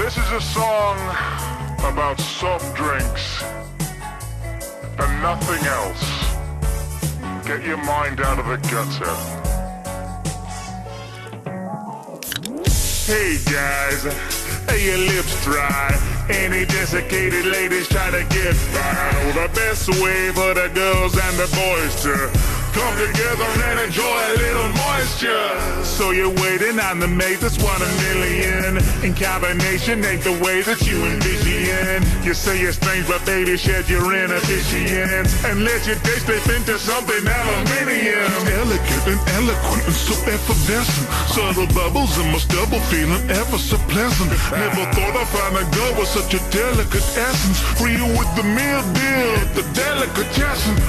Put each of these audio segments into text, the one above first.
This is a song about soft drinks and nothing else. Get your mind out of the gutter. Hey guys, are your lips dry? Any desiccated ladies trying to get by? The best way for the girls and the boys to come together and enjoy a little moisture. So you're waiting on the mate that's 1 in a million. In combination ain't the way that you envision. You say you're strange, but baby, shed your inhibitions and let your day slip into something aluminium. Elegant and eloquent and so effervescent. Subtle bubbles and most double feeling ever so pleasant. Never thought I'd find a girl with such a delicate essence. For you with the meal deal, the delicatessen.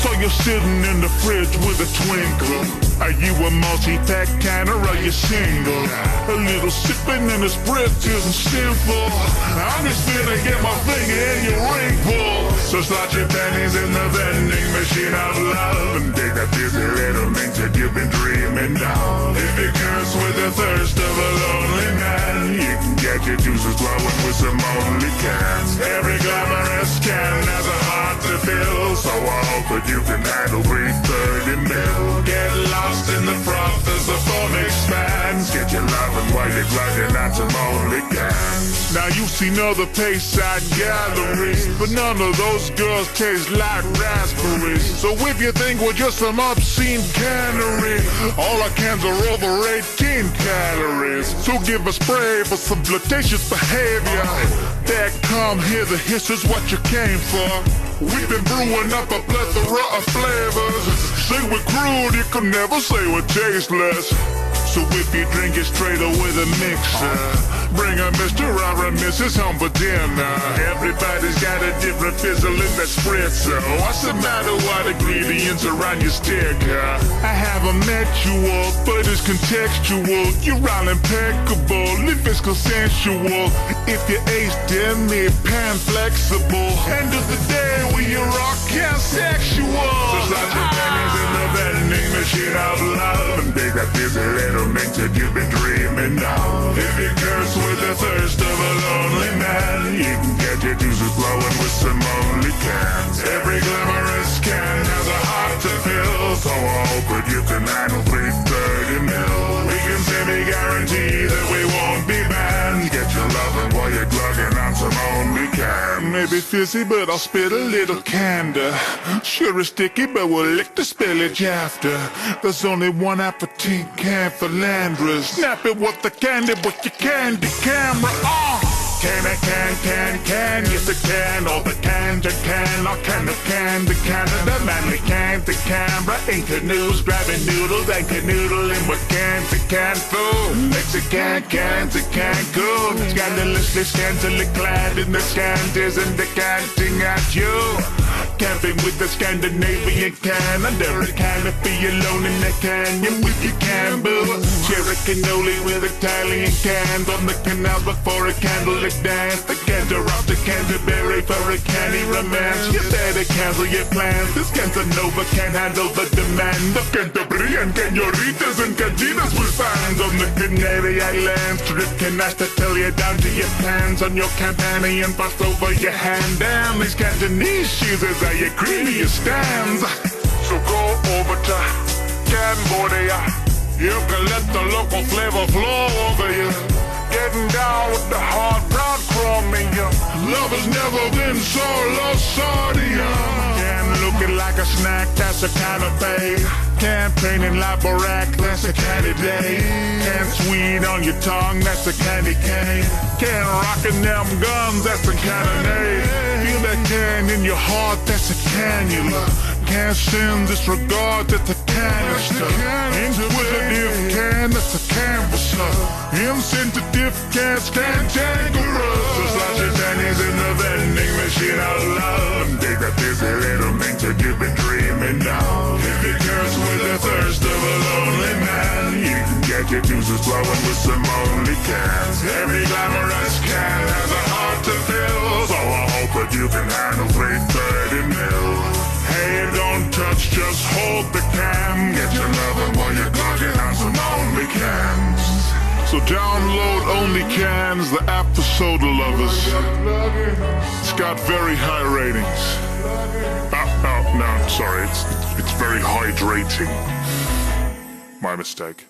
So you're sitting in the fridge with a twinkle. Are you a multi-pack kind or are you single? A little sipping and this breath isn't sinful. I'm just finna get my finger in your ring pull. So slot your pennies in the vending machine of love and take that dizzy little mint that you've been dreaming of. If you curse with the thirst of a lonely man, you can get your juices flowing with some only cans. Every glamorous can has a heart to fill, so I hope that you can handle 330 mil. Get lost in the froth as the foam expands. Get your loving while you're gliding on some only cans. Now you've seen other Payside galleries, but none of those girls taste like raspberries. So if you think we're just some obscene cannery, all our cans are over 18 calories. So give a spray for some flirtatious behavior. That come here, the hiss is what you came for. We've been brewing up a plethora of flavors. Say we're crude, you can never say we're tasteless. So if you drink it straight or with a mixer, bring a Mr. or a Mrs. home for dinner. Everybody's got a different fizzle in that spritzer. What's the matter what ingredients are on your sticker? I haven't met you all, but it's contextual. You're all impeccable if it's consensual. If you're ace, then me pan flexible. End of the day, we are all sexual. So slot your pennies in the vending machine of love and take that dizzy little mint that you've been dreaming of. If you curse with the thirst of a lonely man, you can get your juices flowing with some only cans. Every glamorous can has a heart to fill, so I hope that you can handle 330 mil. We can semi-guarantee that we won't be banned. Get your loving while you're glugging on some only cans. Maybe fizzy, but I'll spit a little candor. Sure it's sticky, but we'll lick the spillage after. There's only one aperitif can for Landras. Snap it with the candy with your candy camera. Can, yes it can, all the can to can, all can of can to Canada, manly can to camera, ink canoes, grabbing noodles and canoodling with can to can food. Mexican can to Cancun, scandalously scantily clad in the scanties and decanting at you. Camping with the Scandinavian can, under a canopy alone in the canyon with your can boo. Cherry cannoli with Italian cans on the canals before a candlelit dance. The canter off the Canterbury for a candy romance. You better cancel your plans, this Casanova can't handle the demand of Canterbury and Canoritas and Candinas with fans on the Canary Islands. Strip canash to tell you down to your pants on your Campanian bust over your hand. Damn, these Cantonese cheeses are your creamiest stands. So go over to Cambodia. You can let the local flavor flow over you. Getting down with the hard brown chromium. Love has never been so losardium. Can looking like a snack, that's a kind of babe. Campaigning like Barack, that's a candy day. Can sweet on your tongue, that's a candy cane. Can rockin' them guns, that's a cannonade. Feel that can in your heart, that's a cannula. Can't send disregard, that's a canister. Inquisitive can, that's a canvasser. Insensitive cats cantankerous. So slot your pennies in the vending machine of love and take that dizzy little mint that you've been dreaming of. If you curse with the thirst of a lonely man, you can get your juices flowing with some only cans. Every glamorous can has a heart to fill, so I hope that you can handle 330 mil. Hey, don't touch, just hold the can. Get your loving while you're glugging on some only cans. So download Only Cans, the app for soda lovers. It's got very high ratings. No, sorry, it's very hydrating. My mistake.